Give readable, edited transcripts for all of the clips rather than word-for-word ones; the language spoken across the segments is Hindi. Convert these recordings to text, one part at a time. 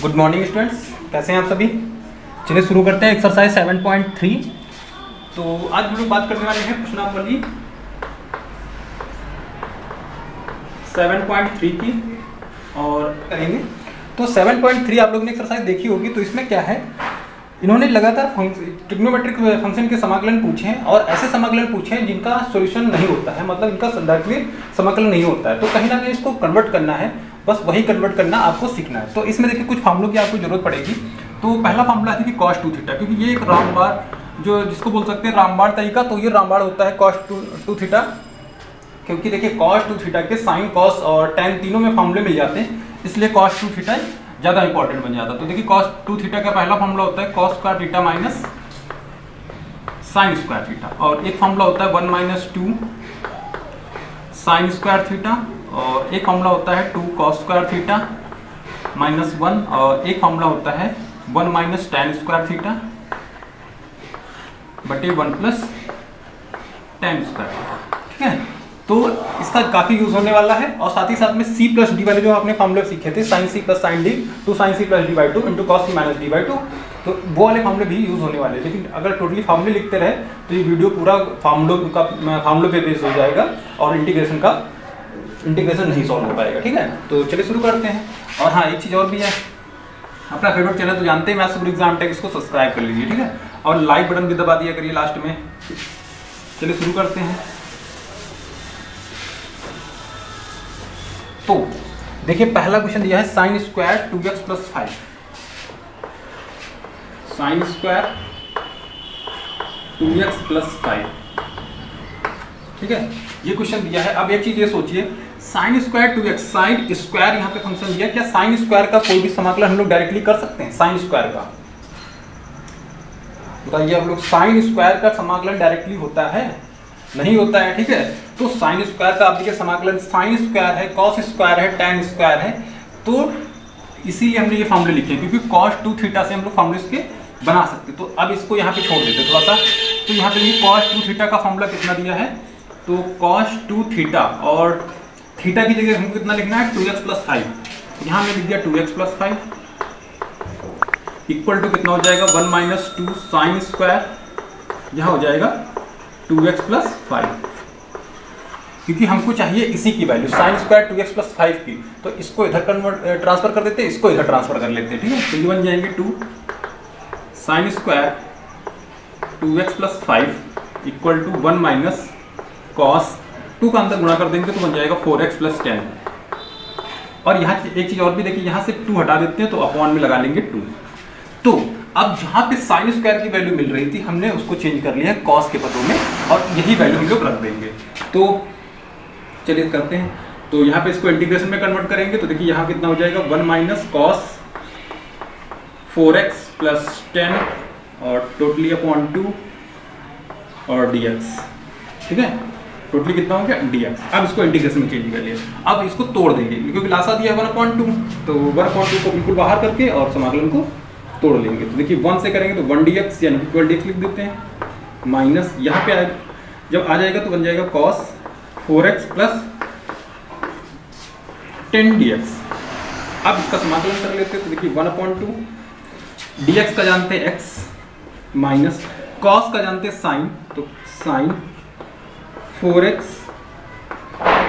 गुड मॉर्निंग स्टूडेंट्स, कैसे हैं आप सभी। चलिए शुरू करते हैं एक्सरसाइज 7.3। तो आज हम लोग बात करने वाले हैं प्रश्नावली 7.3 की और करेंगे। तो 7.3 आप लोगों ने एक्सरसाइज देखी होगी। तो इसमें क्या है, इन्होंने लगातार ट्रिग्नोमेट्रिक फंक्शन के समाकलन पूछे हैं और ऐसे समाकलन पूछे हैं जिनका सॉल्यूशन नहीं होता है, मतलब इनका डायरेक्टली समाकलन नहीं होता है। तो कहीं ना कहीं इसको कन्वर्ट करना है, बस वही कन्वर्ट करना आपको सीखना है। तो इसमें देखिए कुछ फार्मूलों की आपको जरूरत पड़ेगी। तो पहला फार्मूला है कि cos 2 थीटा, क्योंकि ये एक रामबाण जो जिसको बोल सकते हैं रामबाण तरीका, तो ये रामबाण होता है cos 2 थीटा। क्योंकि देखिए cos 2 थीटा के साइन कॉस और tan तीनों में फार्मूले मिल जाते हैं, इसलिए cos 2 थीटा ज़्यादा इंपॉर्टेंट बन जाता है। तो देखिए cos 2 थीटा का पहला फार्मूला होता है cos square theta minus sign square theta, और एक फार्मूला होता है 1 माइनस 2 साइन स्क्वायर थीटा, और एक फार्मूला होता है 2 cos स्क्वायर थीटा माइनस 1, और एक फार्मूला होता है 1 माइनस tan स्क्वायर थीटा बटे 1 प्लस tan स्क्वायर थीटा। ठीक है, तो इसका काफ़ी यूज होने वाला है। और साथ ही साथ में c प्लस डी वाले जो आपने फार्मूले सीखे थे, sine C plus sine D, 2 sine C plus D by 2 into cos C minus D by 2, तो वो वाले फार्मूले भी यूज होने वाले हैं। लेकिन अगर टोटली फार्मूले लिखते रहे तो ये वीडियो पूरा फार्मूलों पे बेस्ड हो जाएगा और इंटीग्रेशन नहीं सॉल्व हो पाएगा। ठीक है, तो चलिए शुरू करते हैं। और हाँ, एक चीज़ और भी है, अपना फेवरेट चैनल तो जानते हैं मैथ्स गुरु एग्जाम टेक, इसको सब्सक्राइब कर लीजिए। ठीक है, और लाइक बटन भी दबा दिया करिए लास्ट में। चलिए शुरू करते हैं। तो देखिए पहला क्वेश्चन दिया है sign square 2x plus 5, sign square 2x plus 5। ठीक है, ये क्वेश्चन दिया है। अब एक चीज ये सोचिए, sign square 2x, sine square यहाँ पे फंक्शन दिया, क्या साइन स्क्वायर का कोई भी समाकलन हम लोग डायरेक्टली कर सकते हैं? साइन स्क्वायर का बताइए आप लोग, साइन स्क्वायर का समाकलन डायरेक्टली होता है? नहीं होता है। ठीक है, तो साइन स्क्वायर का आप देखिए समाकलन साइन स्क्वायर है, कॉस स्क्वायर है, tan स्क्वायर है। तो इसीलिए हमने ये फार्मूले लिखे हैं, क्योंकि cos 2 थीटा से हम लोग फार्मूले इसके बना सकते। तो अब इसको यहाँ पे छोड़ देते थोड़ा सा। तो यहाँ पे ये cos 2 थीटा का फार्मूला कितना दिया है, तो cos 2 थीटा, और थीटा की जगह हमको कितना लिखना है 2x प्लस 5। यहाँ में लिख दिया 2x प्लस 5 इक्वल टू कितना हो जाएगा 1 माइनस 2 साइन स्क्वायर, यहाँ हो जाएगा 2x प्लस 5, क्योंकि हमको चाहिए इसी की value sign square 2x plus 5 की। तो इसको इधर ट्रांसफर कर देते हैं, इसको इधर ट्रांसफर कर लेते हैं। ठीक है, तो ये बन जाएंगे 2 sine square 2x plus 5 equal to 1 minus cos 2 का अंदर गुणा कर देंगे तो बन जाएगा 4x प्लस 10। और यहाँ एक चीज़ और भी देखिए, यहाँ से 2 हटा देते हैं तो अपॉन में लगा लेंगे 2। तो अब जहाँ पे साइन स्क्वायर की वैल्यू मिल रही थी, हमने उसको चेंज कर लिया है कॉस के पदों में, और यही वैल्यू हम लोग रख देंगे। तो चलिए करते हैं। तो यहाँ पे इसको इंटीग्रेशन में कन्वर्ट करेंगे तो देखिए यहाँ कितना हो जाएगा 1 माइनस कॉस 4x प्लस 10 और टोटली अपॉन 2 और dx। ठीक है, टोटली कितना हो गया dx। अब इसको इंटीग्रेशन में चेंज कर लिया। अब इसको तोड़ देंगे, क्योंकि लासा दिया है 1/2, तो 1/2 को बिल्कुल बाहर करके और समाकलन को तोड़ लेंगे। तो देखिए 1 से करेंगे तो 1dx यानी कि 12dx लिख देते हैं, माइनस यहाँ पे जब आ जाएगा तो बन जाएगा cos 4x प्लस 10dx। अब इसका समाकलन कर लेते हैं तो देखिए 1/2 dx का जानते हैं x माइनस cos का जानते हैं sin, तो sin 4x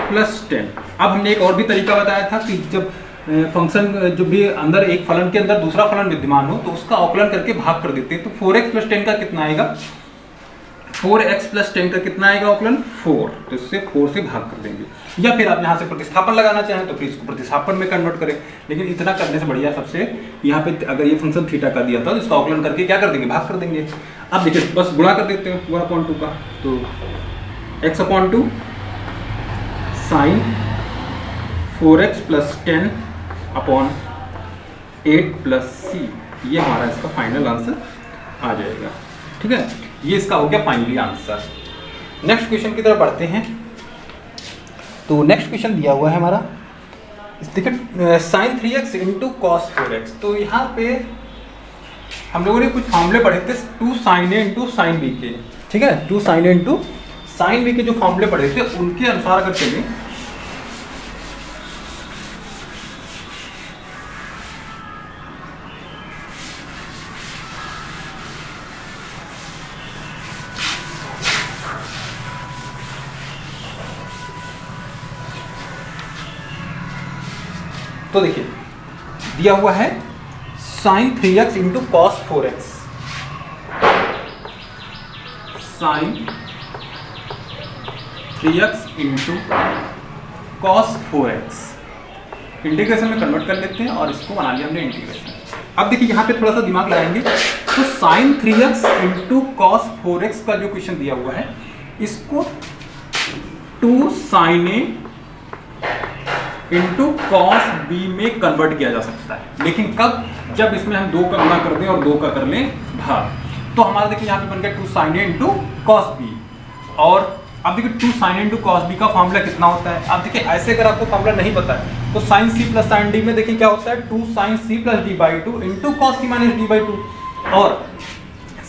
प्लस 10। अब हमने एक और भी तरीका बताया था कि जब फंक्शन जो भी अंदर एक फलन के अंदर दूसरा फलन विद्यमान हो तो उसका अवकलन करके भाग कर देते हैं। तो 4x प्लस 10 का कितना आएगा, 4x प्लस 10 का कितना आएगा अवकलन 4, तो इससे 4 से भाग कर देंगे। या फिर आप यहाँ से प्रतिस्थापन लगाना चाहें तो फिर इसको प्रतिस्थापन में कन्वर्ट करें, लेकिन इतना करने से बढ़िया सबसे यहाँ पे अगर ये फंक्शन थीटा का दिया था तो इसका अवकलन करके क्या कर देंगे, भाग कर देंगे। अब देखिए बस गुणा कर देते हैं 1/2 का, तो x/2 sine 4x plus 10 upon 8 plus c, ये हमारा इसका फाइनल आंसर आ जाएगा। ठीक है, ये इसका हो गया फाइनली आंसर। नेक्स्ट क्वेश्चन की तरफ बढ़ते हैं। तो नेक्स्ट क्वेश्चन दिया हुआ है हमारा, देखिए sign 3x into cos 4x। तो यहाँ पे हम लोगों ने कुछ फार्मूले पढ़े थे 2 साइन ए इंटू साइन बी के। ठीक है, 2 साइन ए इंटू साइन बी के जो फार्मूले पढ़े थे उनके अनुसार अगर चलें तो देखिए दिया हुआ है sine 3x into cos 4x, sine 3x into cos 4x। Integration में कन्वर्ट कर लेते हैं और इसको बना लिया हमने इंटीग्रेशन। अब देखिए यहाँ पे थोड़ा सा दिमाग लगाएंगे, तो sign 3x into cos 4x का जो क्वेश्चन दिया हुआ है इसको 2 sin A into cos B में कन्वर्ट किया जा सकता है, लेकिन कब? जब इसमें हम 2 का गुणा कर दें और 2 का कर लें भाग। तो हमारा देखिए यहाँ पे बन गया 2 sin A into cos B। और अब देखिए 2 sin A into cos B का फॉर्मूला कितना होता है? अब देखिए ऐसे अगर आपको फॉर्मूला नहीं पता है तो sin C plus sin D में देखिए क्या होता है 2 sin C plus D by 2 into cos C minus D by 2। और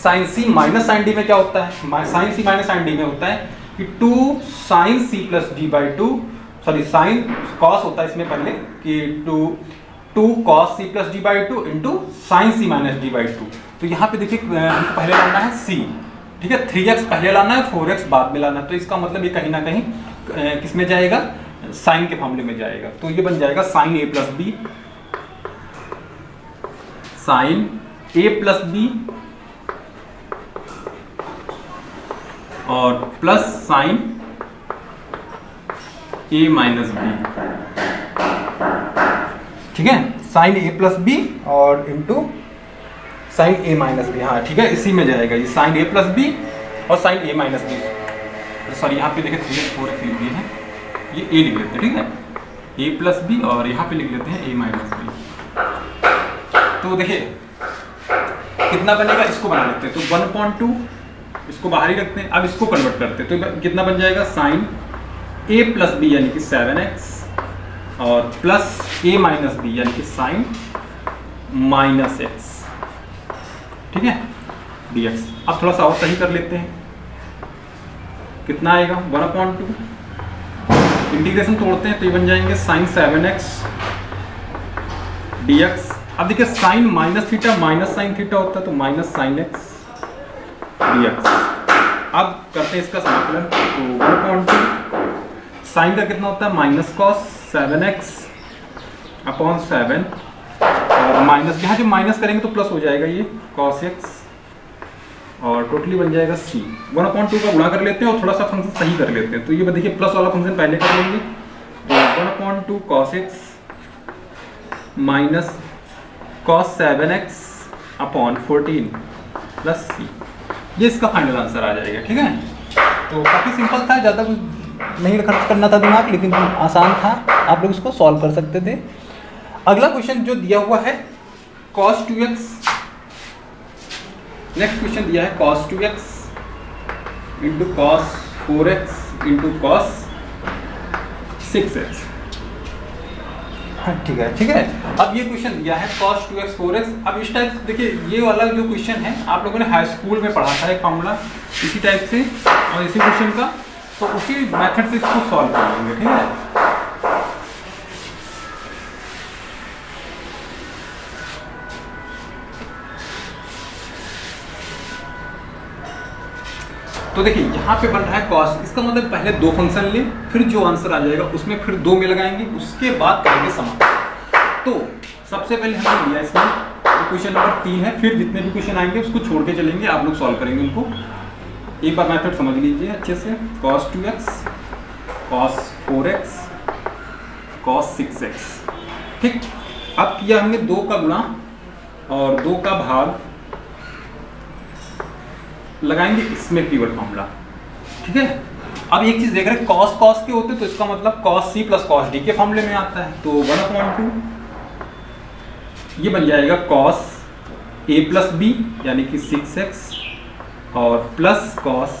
sin C minus sin D में क्या होता है? sin C minus sin D में होता है कि 2 sin C plus D by 2, sorry sin cos होता है इसमें पहले कि 2 cos C plus D by 2 into sin C minus D by 2। तो यहाँ पे देखिए हमको पहले लाना है C, ठीक है, 3x पहले लाना है, 4x बाद में लाना है। तो इसका मतलब ये कहीं ना कहीं किस में जाएगा? साइन के मामले में जाएगा। तो ये बन जाएगा sine A plus B, sine A plus B और plus sine A minus B, ठीक है, साइन A प्लस बी और into sine A minus B. हाँ ठीक है, इसी में जाएगा ये साइन A प्लस बी और sine A minus B. Sorry यहाँ पे देखिए 3x 4x लिख दिए हैं, ये A लिख लेते हैं, ठीक है, A प्लस बी और यहाँ पे लिख लेते हैं A माइनस बी। तो देखिए कितना बनेगा, इसको बना लेते हैं। तो 1/2 इसको बाहर ही रखते हैं। अब इसको कन्वर्ट करते हैं तो कितना बन जाएगा साइन A प्लस बी यानी कि 7x और प्लस A माइनस बी यानी कि साइन माइनस x, ठीक है, dx। अब थोड़ा सा और सही कर लेते हैं, कितना आएगा 1/2, इंटीग्रेशन तोड़ते हैं तो ये बन जाएंगे साइन 7x dx। अब देखिए sine minus theta minus sine theta होता है तो माइनस साइन x dx। अब करते हैं इसका समाकलन, तो 1/2 साइन का कितना होता है माइनस कॉस 7x अपॉन 7 और माइनस, यहाँ जब माइनस करेंगे तो प्लस हो जाएगा ये cos x और टोटली बन जाएगा c। 1/2 का गुणा कर लेते हैं और थोड़ा सा फंक्शन सही कर लेते हैं। तो ये देखिए प्लस वाला फंक्शन पहले कर लेंगे, तो 1/2 cos x minus cos 7x upon 14 plus c, ये इसका फाइनल आंसर आ जाएगा, ठीक है। तो काफ़ी सिंपल था, ज़्यादा कुछ नहीं खर्च करना था दिमाग, लेकिन आसान था, आप लोग इसको सॉल्व कर सकते थे। अगला क्वेश्चन जो दिया हुआ है cos 2x, नेक्स्ट क्वेश्चन दिया है cos 2x into cos 4x into cos 6x। हाँ ठीक है। अब ये क्वेश्चन दिया है cos 2x 4x। अब इस टाइप देखिए ये वाला जो क्वेश्चन है आप लोगों ने हाई स्कूल में पढ़ा था एक फॉर्मूला इसी टाइप से और इसी क्वेश्चन का, तो उसी मेथड से इसको सॉल्व कर लेंगे, ठीक है। तो देखिए यहाँ पे बन रहा है cos, इसका मतलब पहले 2 फंक्शन ले, फिर जो आंसर आ जाएगा उसमें फिर 2 में लगाएंगे, उसके बाद करेंगे समाप्त। तो सबसे पहले हमने लिया इसमें क्वेश्चन नंबर 3 है, फिर जितने भी क्वेश्चन आएंगे उसको छोड़ के चलेंगे, आप लोग सॉल्व करेंगे उनको। एक बार मेथड समझ लीजिए अच्छे से, cos 2x cos 4x cos 6x, ठीक। अब किया हमने 2 का गुणा और 2 का भाग, लगाएंगे इसमें पिवट फॉर्मूला, ठीक है। अब एक चीज देख रहे हैं cos के होते तो इसका मतलब cos c plus cos d के फॉर्मूले में आता है, तो 1/2 ये बन जाएगा cos a प्लस b यानी कि 6x और plus cos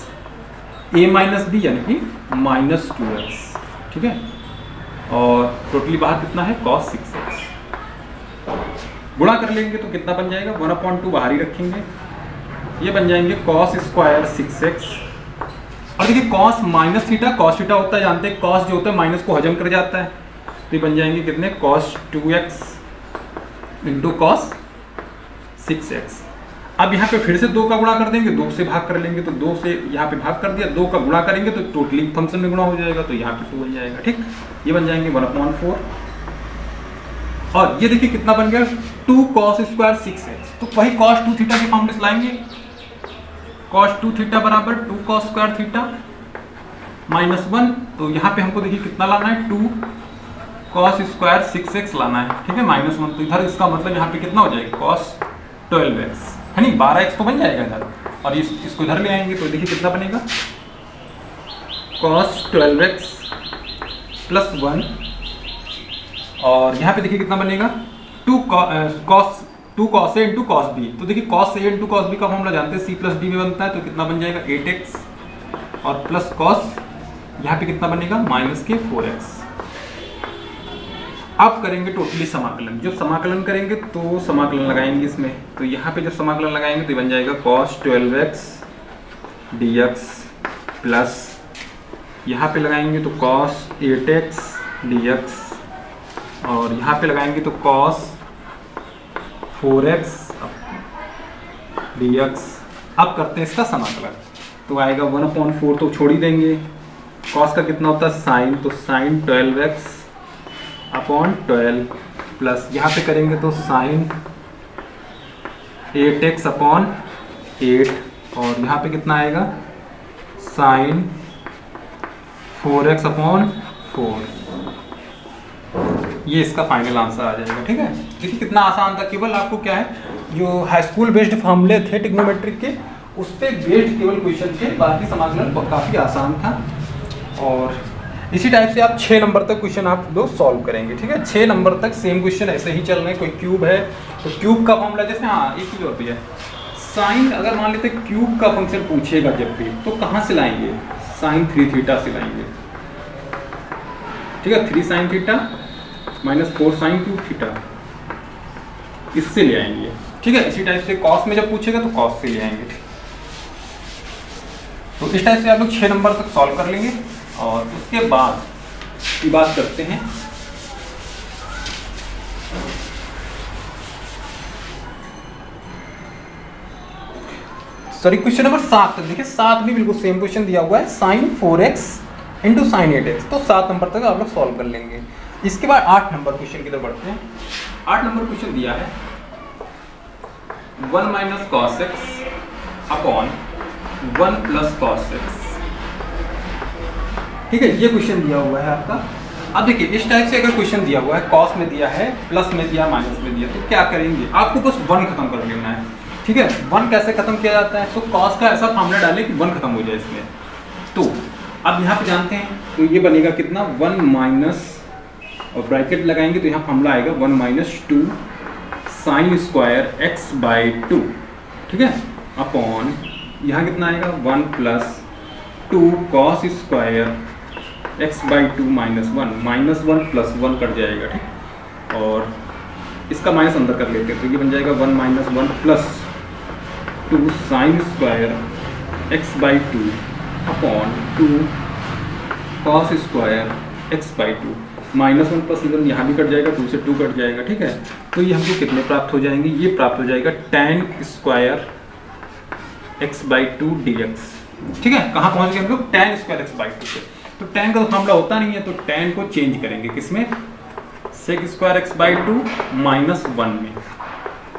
a minus b यानी कि माइनस 2x, ठीक है। और टोटली बाहर कितना है cos 6x, गुणा कर लेंगे तो कितना बन जाएगा 1/2 बाहर ही रखेंगे, ये बन जाएंगे cos स्क्वायर 6x। और देखिए cos minus theta cos theta होता है, जानते हैं cos जो होता है माइनस को हजम कर जाता है, तो ये बन जाएंगे कितने cos 2x into cos 6x। अब यहाँ पे फिर से 2 का गुणा कर देंगे, 2 से भाग कर लेंगे, तो 2 से यहाँ पे भाग कर दिया, 2 का गुणा करेंगे तो टोटली फंक्शन में गुणा हो जाएगा, तो यहाँ पे 2 बन जाएगा, ठीक। ये बन जाएंगे 1/4 और ये देखिए कितना बन गया 2 cos स्क्वायर 6x। तो वही cos 2 थीटा के फॉर्मूले से लाएंगे, cos 2 थीटा बराबर 2 cos स्क्वायर थीटा -1। तो यहाँ पे हमको देखिए कितना लाना है 2 cos स्क्वायर 6x लाना है, ठीक है -1। तो इधर इसका मतलब यहाँ पे कितना हो जाएगा cos 12x है नहीं 12x तो बन जाएगा इधर, और इसको इधर ले आएंगे तो देखिए कितना बनेगा cos 12x + 1, और यहाँ पे देखिए कितना बनेगा 2 cos a into cos b। तो देखिए cos a into cos b का फॉर्मूला जानते हैं, c + d में बनता है। तो कितना बन जाएगा 8x और प्लस cos यहाँ पे कितना बनेगा -4x। अब करेंगे टोटली समाकलन। जब समाकलन करेंगे तो समाकलन लगाएंगे इसमें, तो यहाँ पे जब समाकलन लगाएंगे तो बन जाएगा cos 12x dx प्लस यहाँ पे लगाएंगे तो cos 8x dx, और यहाँ पे लगाएंगे तो cos 4x dx। अब करते हैं इसका समाकलन, तो आएगा 1/4 तो छोड़ ही देंगे। cos का कितना होता है sin, तो sin 12x अपॉन 12 प्लस यहाँ पे करेंगे तो sin 8x अपॉन 8, और यहाँ पे कितना आएगा sin 4x अपॉन 4। ये इसका फाइनल आंसर आ जाएगा, ठीक है। देखिए कितना आसान था, केवल आपको क्या है जो हाई स्कूल बेस्ड फॉर्मूले थे ट्रिग्नोमेट्रिक के उस पर बेस्ड केवल क्वेश्चन थे, बाकी समाकलन काफ़ी आसान था। और इसी टाइप से आप 6 नंबर तक क्वेश्चन आप लोग सॉल्व करेंगे, ठीक है। 6 नंबर तक सेम क्वेश्चन ऐसे ही चल रहे हैं। कोई क्यूब है तो क्यूब का फॉर्मूला जैसे, हाँ एक चीज़ होती है साइन, अगर मान लेते क्यूब का फंक्शन पूछेगा जब भी तो कहाँ से लाएंगे sin 3 थीटा से लाएंगे, ठीक है। 3 sin theta -4 sin cube theta, इससे ले आएंगे, ठीक है। इसी टाइप से cos में जब पूछेगा तो cos से ले आएंगे। तो इस टाइप से आप लोग 6 नंबर तक सॉल्व कर लेंगे। और उसके बाद की बात करते हैं सॉरी क्वेश्चन नंबर 7 तक। देखिए 7 भी बिल्कुल सेम क्वेश्चन दिया हुआ है, sin 4x into sin 8x। तो 7 नंबर तक आप लोग सॉल्व कर लेंगे। इसके बाद 8 नंबर क्वेश्चन की तरफ बढ़ते हैं। 8 नंबर क्वेश्चन दिया है 1 - cos x upon 1 + cos x, ठीक है। ये क्वेश्चन दिया हुआ है आपका। अब देखिए इस टाइप से अगर क्वेश्चन दिया हुआ है, cos में दिया है, प्लस में दिया, माइनस में दिया, तो क्या करेंगे आपको बस 1 खत्म कर लेना है, ठीक है। 1 कैसे खत्म किया जाता है, तो cos का ऐसा फॉर्मूला डालें कि 1 खत्म हो जाए इसमें। तो अब यहाँ पे जानते हैं तो ये बनेगा कितना 1 माइनस, और ब्रैकेट लगाएंगे तो यहाँ फॉर्मूला आएगा 1 - 2 sin स्क्वायर x/2, ठीक है, अपॉन यहाँ कितना आएगा 1 + 2 cos स्क्वायर x/2 -1 -1 + 1 कट जाएगा, ठीक। और इसका माइनस अंदर कर लेते हैं तो ये बन जाएगा 1 - 1 + 2 sin square x/2 upon 2 cos square x/2 -1 + 1 यहाँ भी कट जाएगा, 2 से 2 कट जाएगा, ठीक है। तो ये हमको कितने प्राप्त हो जाएंगे, ये प्राप्त हो जाएगा tan स्क्वायर x/2 dx, ठीक है। कहाँ पहुँच गए हम लोग tan स्क्वायर x/2 से। तो tan का तो मामला होता नहीं है, तो tan को चेंज करेंगे किसमें sec स्क्वायर x/2 -1 में,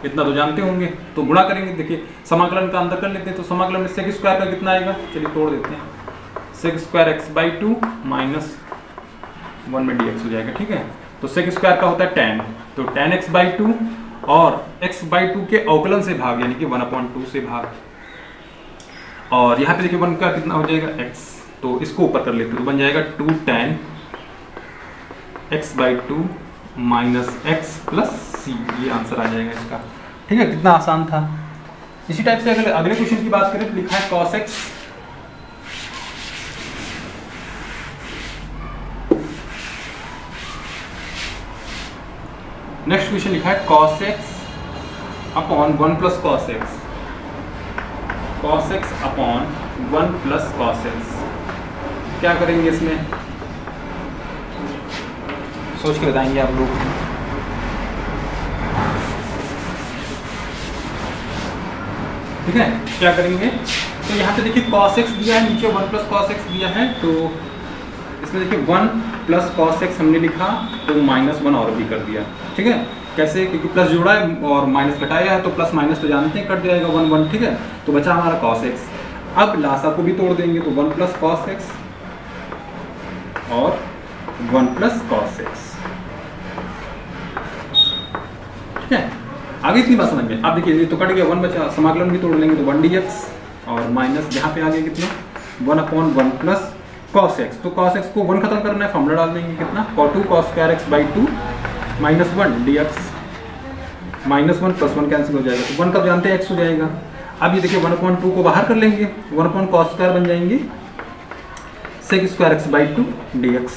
इतना तो जानते होंगे। तो गुणा करेंगे, देखिए समाकलन का अंदर कर लेते हैं। तो समाकलन में sec स्क्वायर का कितना आएगा, चलिए तोड़ देते हैं। sec स्क्वायर x/2 -1 में dx हो जाएगा, ठीक है। तो sec स्क्वायर का होता है tan, तो tan x/2 और x/2 के अवकलन से भाग, यानी कि 1/2 से भाग। और यहाँ पे देखिए 1 का कितना हो जाएगा x, तो इसको ऊपर कर लेते हैं तो बन जाएगा 2 tan x/2 -x + c, ये आंसर आ जाएगा इसका, ठीक है। कितना आसान था। इसी टाइप से अगर अगले क्वेश्चन की बात करें तो लिखा है cos x नेक्स्ट क्वेश्चन लिखा है cos x upon 1 + cos x, cos x upon 1 + cos x। क्या करेंगे इसमें, सोच के बताएंगे आप लोग। ठीक है, क्या करेंगे तो यहाँ पे देखिए cos x दिया है, नीचे 1 + cos x दिया है, तो इसमें देखिए 1 + cos x हमने लिखा तो -1 और भी कर दिया, ठीक है, कैसे, क्योंकि प्लस जोड़ा है और माइनस घटाया है तो प्लस माइनस तो जानते हैं कट जाएगा 1 1, ठीक है, तो बचा हमारा cos x। अब लासा को भी तोड़ देंगे तो 1 प्लस cos x और 1 प्लस cos x, ठीक है। आगे इतनी बात समझ में। अब देखिए ये तो कट गया, 1 बचा, समाकलन भी तोड़ लेंगे तो 1 dx और माइनस यहाँ पे आ गया कितना 1/1 प्लस cos x। तो cos x को 1 खत्म करना है, फॉर्मूला डाल देंगे कितना cos2 cos square x by 2 minus 1 dx, minus 1 plus 1 cancel हो जाएगा तो 1 कब जानते हैं x हो जाएगा। अब ये देखिए 1/2 को बाहर कर लेंगे, 1/cos स्क्वायर बन जाएंगे sec square x by 2 dx,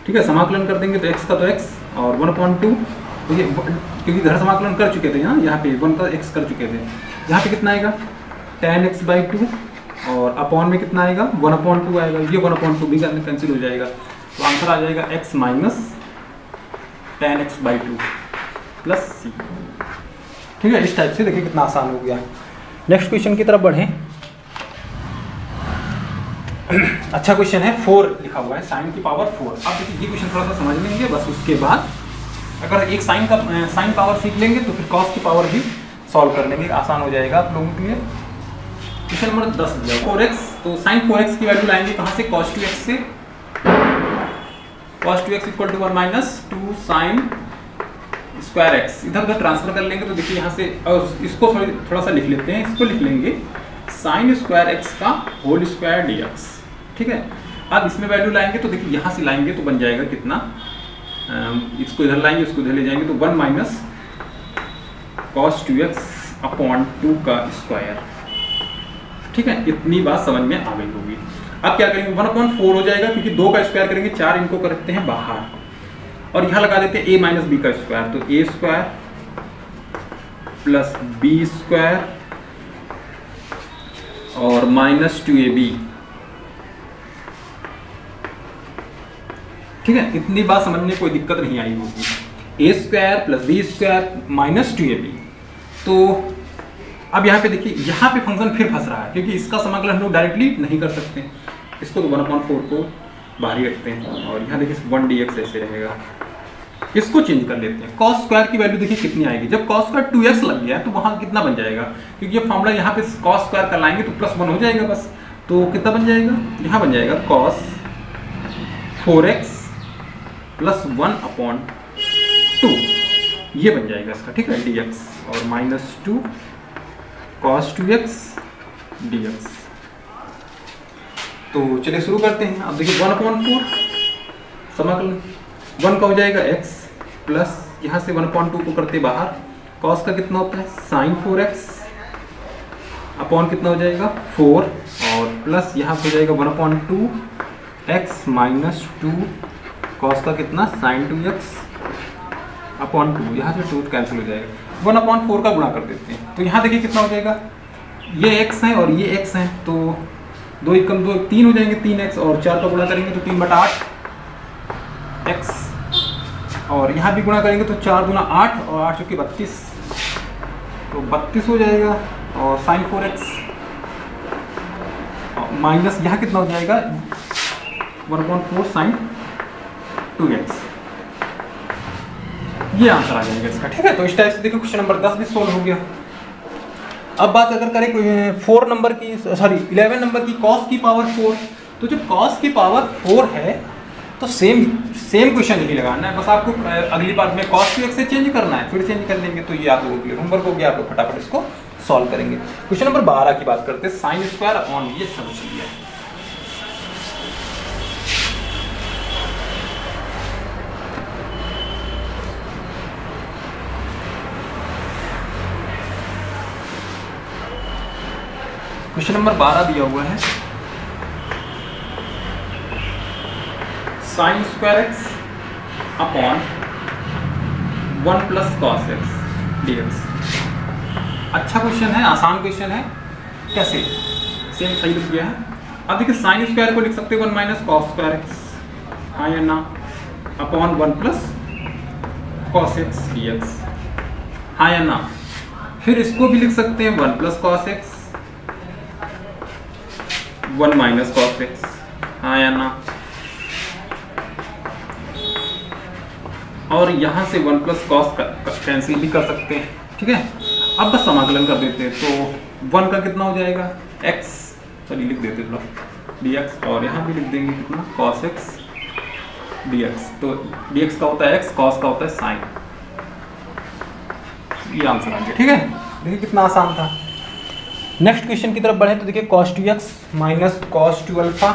ठीक है। समाकलन कर देंगे तो x का तो x और 1/2, तो ये क्योंकि घर समाकलन कर चुके थे यहाँ पे 1 का x कर चुके थे, यहाँ पे कितना आएगा tan x बाई 2 और अपॉन में कितना आएगा 1/2 आएगा, ये 1/2 भी कैंसिल हो जाएगा तो आंसर आ जाएगा x minus tan x by 2 plus c, ठीक है। इस टाइप से देखिए कितना आसान हो गया। नेक्स्ट क्वेश्चन की तरफ बढ़ें। अच्छा क्वेश्चन है, 4 लिखा हुआ है, साइन की पावर 4। अब देखिए ये क्वेश्चन थोड़ा सा समझ लेंगे बस, उसके बाद अगर एक साइन पावर सीख लेंगे तो फिर कॉस की पावर भी सॉल्व कर लेंगे, आसान हो जाएगा आप लोगों के लिए। क्वेश्चन नंबर 10 दिया 4x, तो साइन 4x की वैल्यू लाएंगे कहाँ से, cos 2x से। cos 2x equal to 1 minus 2 sine square x, इधर उधर ट्रांसफर कर लेंगे तो देखिए यहाँ से, और इसको थोड़ा सा लिख लेते हैं, इसको लिख लेंगे साइन स्क्वायर x का होल स्क्वायर dx, ठीक है। अब इसमें वैल्यू लाएंगे तो देखिए यहाँ से लाएंगे तो बन जाएगा कितना, इसको इधर लाएंगे उसको इधर ले जाएंगे तो 1 माइनस cos 2x अपॉन 2 का स्क्वायर, ठीक है। इतनी बात समझ में आ गई होगी। अब क्या करेंगे 1/4 हो जाएगा, क्योंकि 2 का स्क्वायर करेंगे 4 इनको करते हैं बाहर और यहाँ लगा देते हैं a माइनस बी का स्क्वायर, तो a square plus b square और माइनस 2ab, ठीक है। इतनी बात समझने कोई दिक्कत नहीं आई होगी। a square plus b square minus 2ab, तो अब यहाँ पे देखिए यहाँ पे फंक्शन फिर फंस रहा है, क्योंकि इसका समाकलन हम लोग डायरेक्टली नहीं कर सकते, इसको तो 1/4 को बाहर ही रखते हैं और यहाँ देखिए 1 dx ऐसे रहेगा। इसको चेंज कर लेते हैं, cos स्क्वायर की वैल्यू देखिए कितनी आएगी, जब cos स्क्वायर 2x लग गया तो वहाँ कितना बन जाएगा, क्योंकि ये फॉर्मूला यहाँ पे cos स्क्वायर का लाएंगे तो +1 हो जाएगा बस, तो कितना बन जाएगा, यहाँ बन जाएगा cos 4x प्लस 1/2, ये बन जाएगा इसका, ठीक है, dx और माइनस 2 cos 2x dx। तो चलिए शुरू करते हैं। अब देखिए 1/4 समाकलन 1 का हो जाएगा x प्लस यहाँ से 1/2 को करते बाहर, cos का कितना होता है sin 4x अपॉन कितना हो जाएगा 4 और प्लस यहाँ पे हो जाएगा 1/2 x माइनस 2 cos का कितना sin 2x अपॉन 2, यहाँ से 2 कैंसिल हो जाएगा, 1/4 का गुणा कर देते हैं तो यहाँ देखिए कितना हो जाएगा, ये x है और ये x है तो 2 एकम 2 3 हो जाएंगे, 3x और 4 का गुणा करेंगे तो 3/8 x और यहाँ भी गुणा करेंगे तो 4 दूना 8 और 8 चौके 32, तो 32 हो जाएगा और sin 4x माइनस यहाँ कितना हो जाएगा 1/4 sin 2x, ये आंसर आ जाएगा इसका, ठीक है। तो इस टाइप से देखिए क्वेश्चन नंबर 10 भी सोल्व हो गया। अब बात अगर करें 4 नंबर की, सॉरी 11 नंबर की cos की पावर 4, तो जो cos की पावर 4 है तो सेम क्वेश्चन ही लगाना है, बस आपको अगली बार में cos 2x से चेंज करना है, फिर चेंज कर लेंगे तो ये आप लोगों के लिए होमवर्क हो गया, आप लोग फटाफट इसको सॉल्व करेंगे। क्वेश्चन नंबर 12 की बात करते हैं, साइन स्क्वायर अपॉन ये समझ लिया। क्वेश्चन नंबर 12 दिया हुआ है, sine square x upon 1 plus cos x dx। अच्छा क्वेश्चन है, आसान क्वेश्चन है, कैसे सेम सही लिख दिया है। अब देखिए साइन स्क्वायर को लिख सकते हैं 1 माइनस कॉस स्क्वायर एक्स, हाँ या ना, upon 1 plus cos x dx, हाँ या ना। फिर इसको भी लिख सकते हैं 1 plus cos x 1 minus cos x, हाँ या ना। और यहाँ से 1 प्लस कॉस कैंसिल भी कर सकते हैं, ठीक है। अब बस समाकलन कर देते हैं, तो 1 का कितना हो जाएगा x, चलिए लिख देते थोड़ा dx, और यहाँ भी लिख देंगे कितना cos x dx। तो dx का होता है x, cos का होता है sin। ये आंसर आ गया, ठीक है। देखिए कितना आसान था। नेक्स्ट क्वेश्चन की तरफ बढ़े तो देखिए cos 2x minus cos 2 alpha.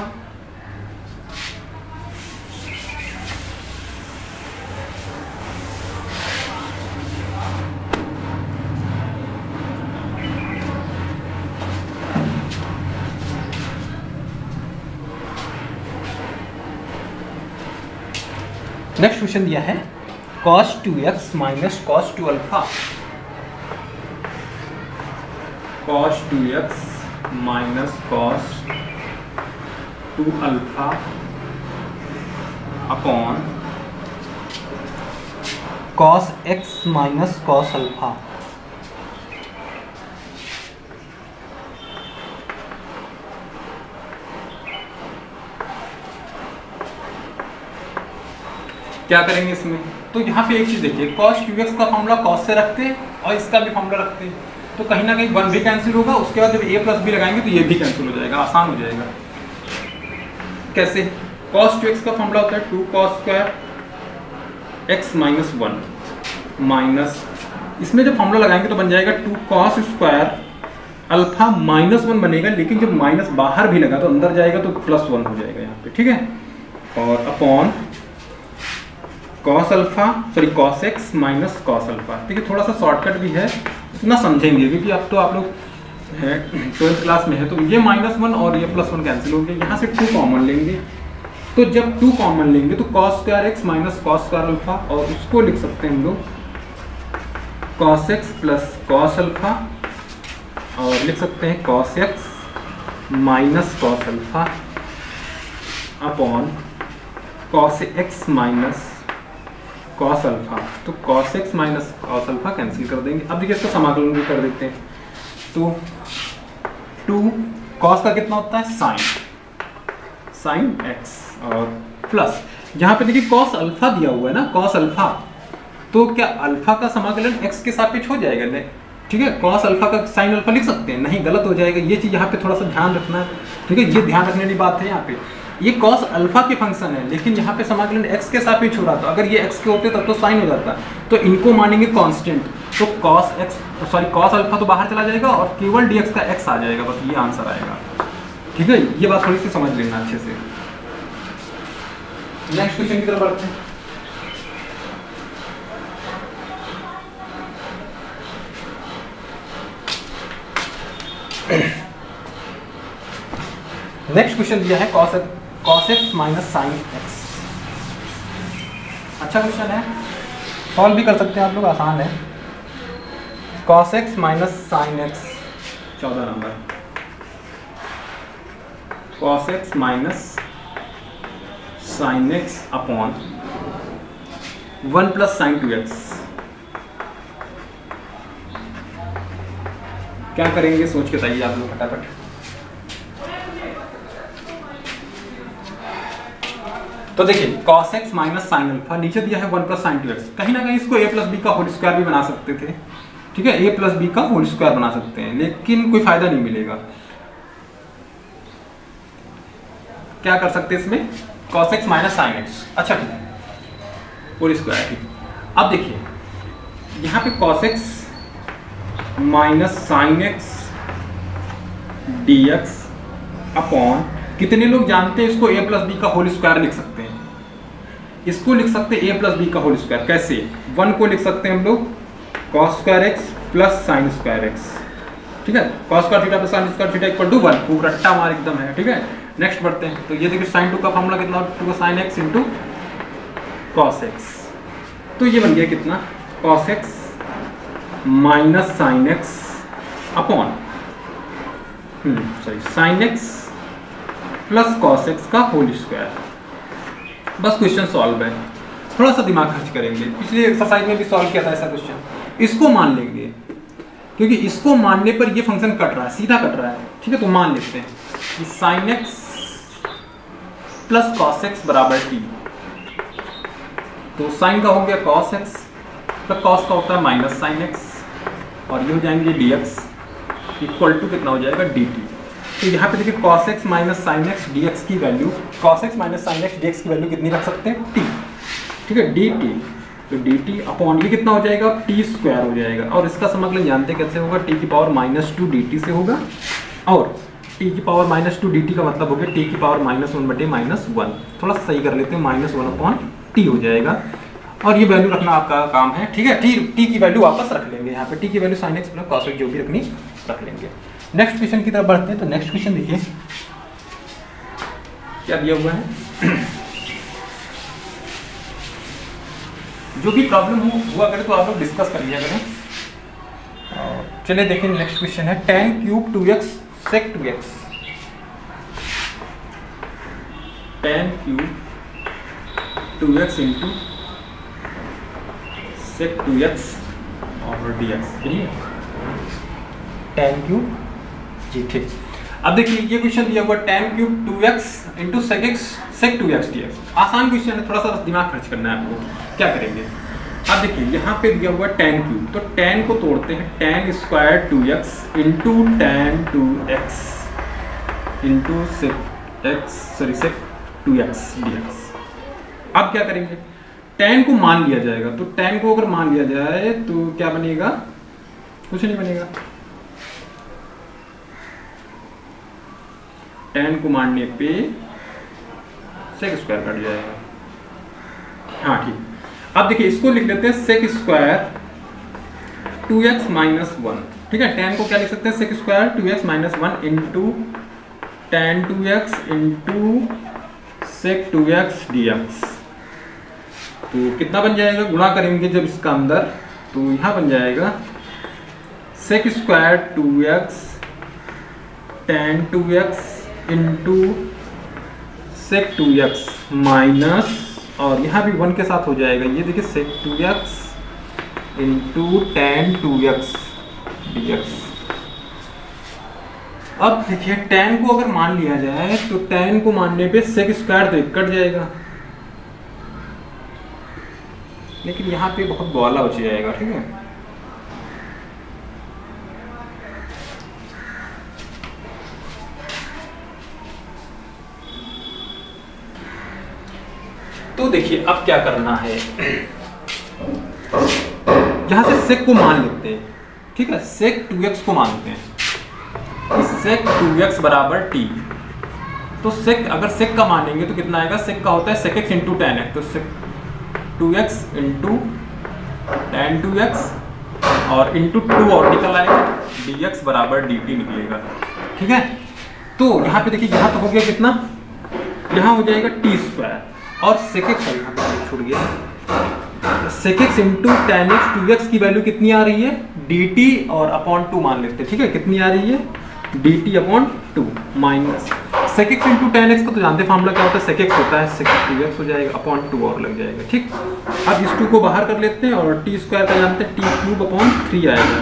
Next question दिया है cos 2x minus cos 2 alpha. cos 2x minus cos 2 alpha upon cos x minus cos alpha. क्या करेंगे इसमें, तो यहाँ पे एक चीज देखिए, cos 2x का फॉर्मूला cos से रखते हैं और इसका भी फॉर्मूला रखते हैं, तो कहीं ना कहीं 1 भी कैंसिल होगा, उसके बाद जब a प्लस b लगाएंगे तो ये भी कैंसिल हो जाएगा, आसान हो जाएगा। कैसे, cos 2x का फॉर्मूला होता है 2 cos square x minus 1 minus, इसमें जब फॉर्मूला लगाएंगे तो बन जाएगा 2 cos स्क्वायर अल्फा माइनस 1 बनेगा, लेकिन जब माइनस बाहर भी लगा तो अंदर जाएगा तो प्लस 1 हो जाएगा यहाँ पे, ठीक है। और upon cos alpha sorry cos x minus cos alpha. ठीक है, थोड़ा सा शॉर्टकट भी है, इतना समझेंगे क्योंकि अब तो आप लोग 12th क्लास में है, तो ये -1 और ये +1 कैंसिल हो गया, यहाँ से 2 कॉमन लेंगे, तो जब 2 कॉमन लेंगे तो cos square x minus cos square alpha, और उसको लिख सकते हैं हम लोग cos x plus cos alpha, और लिख सकते हैं cos x minus cos alpha upon cos x minus cos alpha. तो cos x minus cos alpha cancel कर देंगे। अब देखिए इसका समाकलन भी कर देते हैं, तो 2 cos का कितना होता है sin x, और प्लस यहाँ पे देखिए cos अल्फा दिया हुआ है ना, cos अल्फा, तो क्या अल्फा का समाकलन x के सापेक्ष हो जाएगा? नहीं, ठीक है, cos अल्फा का sin अल्फा लिख सकते हैं, नहीं गलत हो जाएगा। ये चीज़ यहाँ पे थोड़ा सा ध्यान रखना है, ठीक है, ये ध्यान रखने वाली बात है। यहाँ पे ये cos अल्फा के फंक्शन है, लेकिन यहाँ पे समाकलन x के सापेक्ष हो रहा था, अगर ये x के होते तब तो sin हो जाता, तो इनको मानेंगे कांस्टेंट, तो cos अल्फा तो बाहर चला जाएगा और केवल dx का x आ जाएगा, बस ये आंसर आएगा। ठीक है, ये बात थोड़ी सी समझ लेना अच्छे से। नेक्स्ट क्वेश्चन की तरफ बढ़ते हैं। नेक्स्ट क्वेश्चन दिया है cos x minus sin x। अच्छा क्वेश्चन है, सॉल्व भी कर सकते हैं आप लोग, आसान है। cos x minus sin x 14 number, cos x minus sin x upon 1 plus sin 2x। क्या करेंगे सोच के बताइए आप लोग फटाफट। तो देखिए cos x minus sine alpha, नीचे दिया है 1 प्लस साइन 2x, कहीं ना कहीं इसको a प्लस बी का होल स्क्वायर भी बना सकते थे, ठीक है, a प्लस बी का होल स्क्वायर बना सकते हैं, लेकिन कोई फायदा नहीं मिलेगा। क्या कर सकते हैं इसमें, cos x minus sine x, अच्छा ठीक है, होल स्क्वायर। ठीक, अब देखिए यहाँ पे cos x minus sine x dx upon, कितने लोग जानते हैं इसको a प्लस बी का होल स्क्वायर लिख सकते हैं, इसको लिख सकते हैं a प्लस बी का होल स्क्वायर। कैसे, 1 को लिख सकते हैं हम लोग cos square x plus sine square x, ठीक है, cos square theta plus sine square theta equal to 1, खूब रट्टा मार एकदम है। ठीक है, नेक्स्ट बढ़ते हैं, तो ये देखिए sin 2 का फॉर्मूला कितना, 2 sin x into cos x, तो ये बन गया कितना, cos x minus sine x upon sin x plus cos x का होल स्क्वायर। बस क्वेश्चन सॉल्व है, थोड़ा सा दिमाग खर्च करेंगे, पिछले एक्सरसाइज में भी सॉल्व किया था ऐसा क्वेश्चन। इसको मान लेंगे, क्योंकि इसको मानने पर ये फंक्शन कट रहा है, सीधा कट रहा है, ठीक है, तो मान लेते हैं कि sin x plus cos x बराबर t। तो साइन का हो गया कॉस एक्स, तो कॉस का होता है माइनस साइन एक्स, और ये हो जाएंगे डी एक्स इक्वल टू कितना हो जाएगा डी टी। तो यहाँ पे देखिए cos X minus sine X D X की value, cos X minus sine X D X की वैल्यू कितनी रख सकते हैं, टी, ठीक है, डी टी। तो डी टी अपॉन ये कितना हो जाएगा, टी स्क्वायर हो जाएगा, और इसका समाकलन जानते कैसे होगा, टी की पावर -2 डी टी से होगा, और टी की पावर -2 डी टी का मतलब हो गया टी की पावर -1/-1। थोड़ा सा सही कर लेते हैं, -1/t हो जाएगा, और ये वैल्यू रखना आपका काम है, ठीक है। टी की वैल्यू वापस रख लेंगे, यहाँ पे टी की value sine x plus cos x जो भी रखनी रख लेंगे। नेक्स्ट क्वेश्चन की तरफ बढ़ते हैं। तो नेक्स्ट क्वेश्चन देखिए क्या दिया हुआ है। जो भी प्रॉब्लम हुआ करे तो आप लोग डिस्कस कर लिया करें। चलिए देखिए नेक्स्ट क्वेश्चन है tan cube 2x sec 2x, tan cube 2x into sec 2x और dx, tan क्यूब जी, ठीक। अब देखिए ये क्वेश्चन दिया हुआ tan cube 2x into sec 2x dx। आसान क्वेश्चन है, थोड़ा सा दिमाग खर्च करना है आपको। क्या करेंगे, अब देखिए यहाँ पे दिया हुआ tan क्यूब, तो tan को तोड़ते हैं, tan square 2x into tan 2x into sec 2x dx। अब क्या करेंगे, tan को मान लिया जाएगा, तो tan को अगर मान लिया जाए तो क्या बनेगा, कुछ नहीं बनेगा। tan को मानने पे sec स्क्वायर कट जाएगा, हाँ ठीक। अब देखिए इसको लिख लेते हैं sec स्क्वायर 2x माइनस 1, ठीक है। tan को क्या लिख सकते हैं, sec square 2x minus 1 into tan 2x into sec 2x dx। तो कितना बन जाएगा, गुणा करेंगे जब इसका अंदर, तो यहाँ बन जाएगा sec square 2x tan 2x into sec 2x minus, और यहाँ भी 1 के साथ हो जाएगा, ये देखिए sec 2x into tan 2x dx। अब देखिए tan को अगर मान लिया जाए तो tan को मानने पे sec स्क्वायर तो कट जाएगा, लेकिन यहाँ पे बहुत बवाला बच जाएगा, ठीक है। तो देखिए अब क्या करना है, यहां से sec को मान लेते हैं, ठीक है, sec 2x को मानते हैं, इस sec 2x बराबर t। तो sec, अगर sec का मानेंगे तो कितना आएगा, sec का होता है sec x into tan x, तो sec 2x into tan 2x और इंटू 2 और निकल आएगा, dx बराबर dt निकलेगा, ठीक है। तो यहाँ पे देखिए, यहाँ तो हो गया कितना, यहाँ हो जाएगा t स्क्वायर, और sec x छूट गया, sec x into tan x 2x की वैल्यू कितनी आ रही है, dt और अपॉन 2 मान लेते हैं, ठीक है। कितनी आ रही है, dt upon 2 minus sec x into tan x का तो जानते फार्मूला क्या होता है, sec x होता है sec 2x हो जाएगा, अपॉन 2 और लग जाएगा, ठीक। अब इस 2 को बाहर कर लेते हैं, और t स्क्वायर का जानते हैं t क्यूब अपॉन 3 आएगा,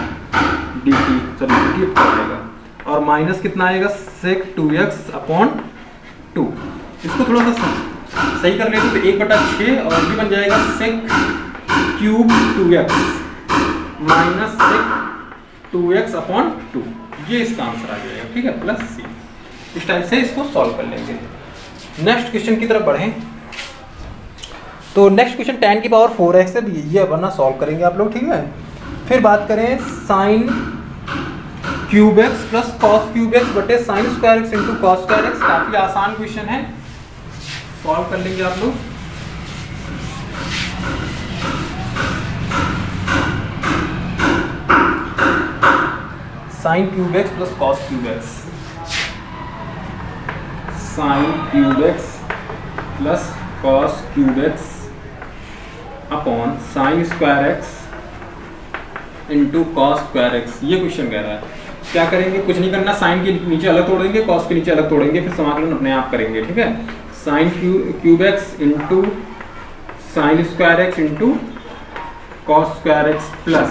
dt आएगा, और माइनस कितना आएगा, sec 2x अपॉन 2। इसको थोड़ा सा सही कर लेते तो 1/6, और ये बन जाएगा sec cube 2x minus sec 2x upon 2, ये इसका आंसर आ जाएगा, ठीक है, प्लस c। इस टाइप से इसको सॉल्व कर लेंगे। नेक्स्ट क्वेश्चन की तरफ बढ़ें। तो नेक्स्ट क्वेश्चन tan की पावर 4x है, ये वरना सॉल्व करेंगे आप लोग, ठीक है। फिर बात करें sin cube x plus cos cube x बटे sign square x into cos square x। काफी आसान क्वेश्चन है, सॉल्व कर लेंगे आप लोग। Sine cube x plus cos cube x, sine cube x plus cos cube x upon sine square x into cos square x. ये क्वेश्चन कह रहा है। क्या करेंगे, कुछ नहीं करना, साइन के नीचे अलग तोड़ेंगे, कॉस के नीचे अलग तोड़ेंगे, फिर समाकलन अपने आप करेंगे, ठीक है। Sine cube x into sine square x into cos square x plus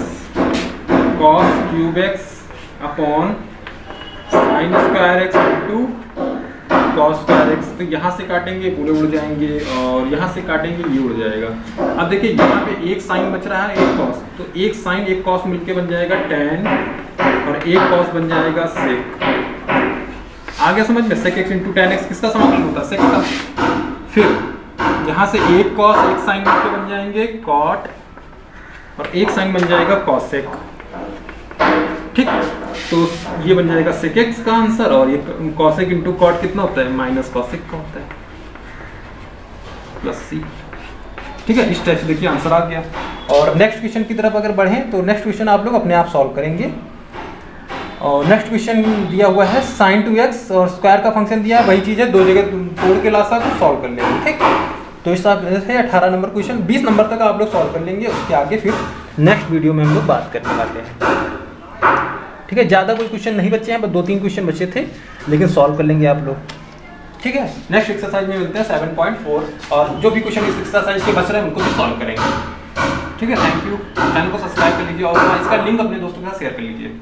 cos cube x upon sine square x into cos square x, तो यहाँ से काटेंगे पूरे उड़ जाएंगे और यहाँ से काटेंगे ये उड़ जाएगा। अब देखिए यहाँ पे एक साइन बच रहा है, एक cos, तो एक साइन एक cos मिलके बन जाएगा tan और एक cos बन जाएगा sec। आ गया समझ में? sec x into tan x किसका समाकलन होता है? sec का। फिर यहाँ से एक cos एक साइन मिलके बन जाएंगे cot और एक साइन बन जाएगा cosec। ठीक, तो ये बन जाएगा sec x का आंसर और ये cosec इंटू cot कितना होता है? माइनस cosec का होता है प्लस c। ठीक है, इस टाइप से देखिए आंसर आ गया। और नेक्स्ट क्वेश्चन की तरफ अगर बढ़ें तो नेक्स्ट क्वेश्चन आप लोग अपने आप सॉल्व करेंगे। और नेक्स्ट क्वेश्चन दिया हुआ है sin 2x और स्क्वायर का फंक्शन दिया है, वही चीज़ है, दो जगह तोड़ के ला सकते सॉल्व कर लेंगे। ठीक, तो इस हिसाब से 18 नंबर क्वेश्चन 20 नंबर तक आप लोग सॉल्व कर लेंगे। उसके आगे फिर नेक्स्ट वीडियो में हम लोग बात करने वाले हैं। ठीक है, ज़्यादा कोई क्वेश्चन नहीं बचे हैं, बस 2-3 क्वेश्चन बचे थे, लेकिन सॉल्व कर लेंगे आप लोग। ठीक है, नेक्स्ट एक्सरसाइज में मिलते हैं 7.4 और जो भी क्वेश्चन इस एक्सरसाइज के बच रहे हैं उनको भी सॉल्व करेंगे। ठीक है, थैंक यू। चैनल को सब्सक्राइब कर लीजिए और इसका लिंक अपने दोस्तों के साथ शेयर कर लीजिए।